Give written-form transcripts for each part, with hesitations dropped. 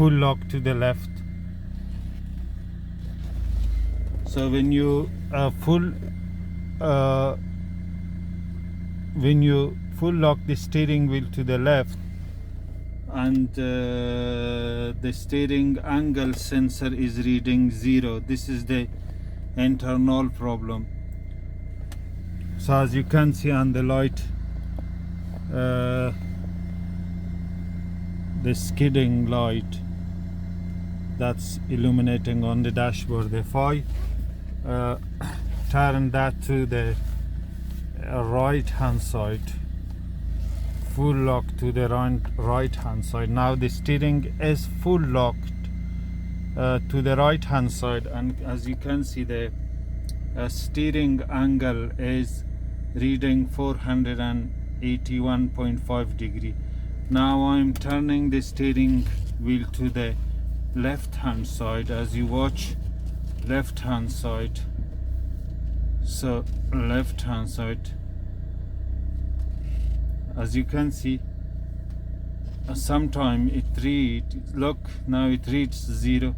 full lock to the left. So when you full lock the steering wheel to the left, and the steering angle sensor is reading 0, this is the internal problem. So as you can see on the light, the skidding light that's illuminating on the dashboard, if I turn that to the right hand side, full lock to the right hand side, now the steering is full locked to the right hand side, and as you can see the steering angle is reading 481.5 degree. Now I'm turning the steering wheel to the left hand side. As you watch, left hand side, so left hand side, as you can see, sometime it reads, look, now it reads 0.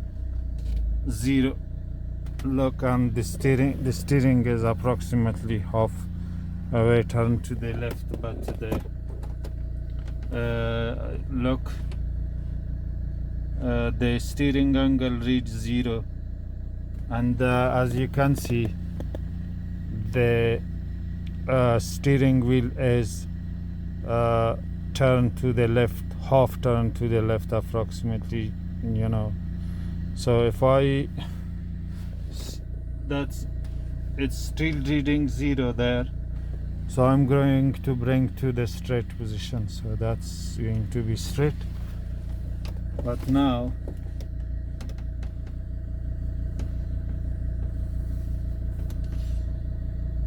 Look, and the steering is approximately half away turned to the left, but the look, the steering angle reads 0, and as you can see, the steering wheel is turned to the left, half turned to the left approximately, you know. So if I, it's still reading 0 there, so I'm going to bring to the straight position, so that's going to be straight. But now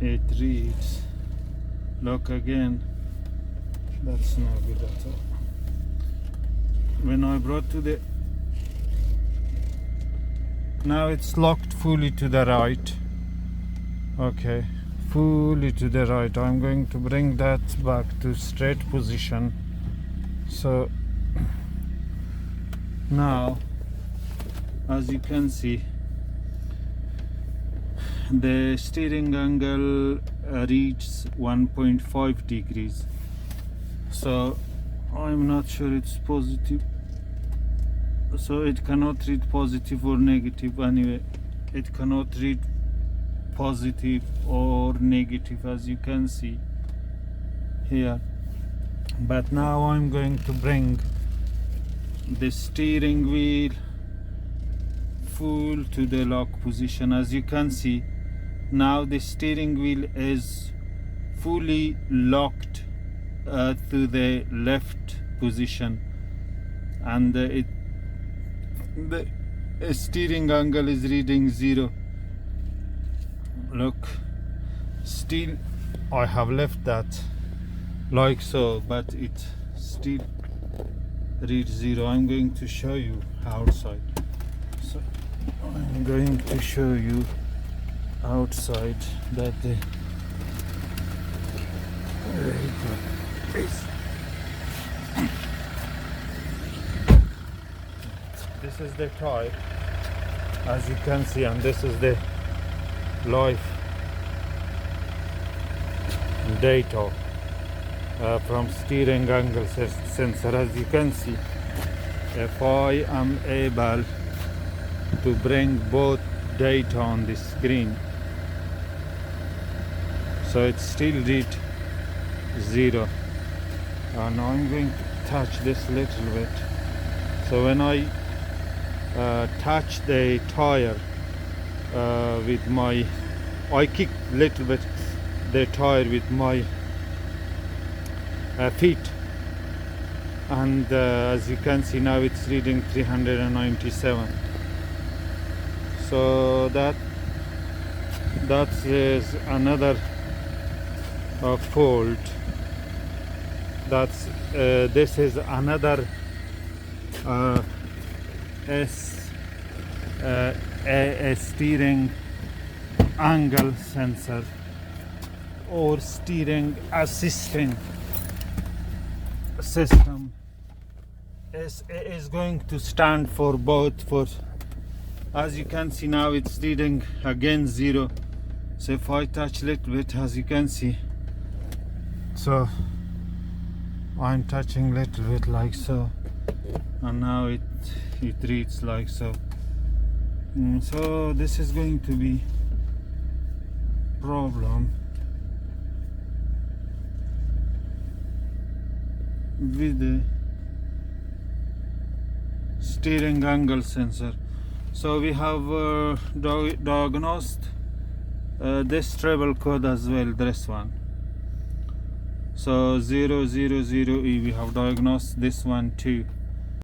it reads, look again, that's not good at all. When I brought to the, now it's locked fully to the right. Okay, fully to the right. I'm going to bring that back to straight position. So now, as you can see, the steering angle reaches 1.5 degrees. So I'm not sure it's positive, so it cannot read positive or negative. Anyway, it cannot read positive or negative, as you can see here. But now I'm going to bring the steering wheel full to the lock position. As you can see, now the steering wheel is fully locked to the left position, and the steering angle is reading 0. Look, still I have left that like so, but it still reads 0. I'm going to show you outside. So I'm going to show you outside that the this is the tire, as you can see, and this is the live data from steering angle sensor. As you can see, if I am able to bring both data on the screen, so it still read 0, and I'm going to touch this little bit. So when I touch the tire with my, I kick little bit the tire with my feet, and as you can see, now it's reading 397. So that is another fault. This is another a steering angle sensor or steering assisting system SA is going to stand for both. For, as you can see now, it's reading again 0. So if I touch a little bit, as you can see, so I'm touching a little bit like so, and now it reads like so. So this is going to be problem with the steering angle sensor. So we have diagnosed this treble code as well, this one. So 000E, we have diagnosed this one too.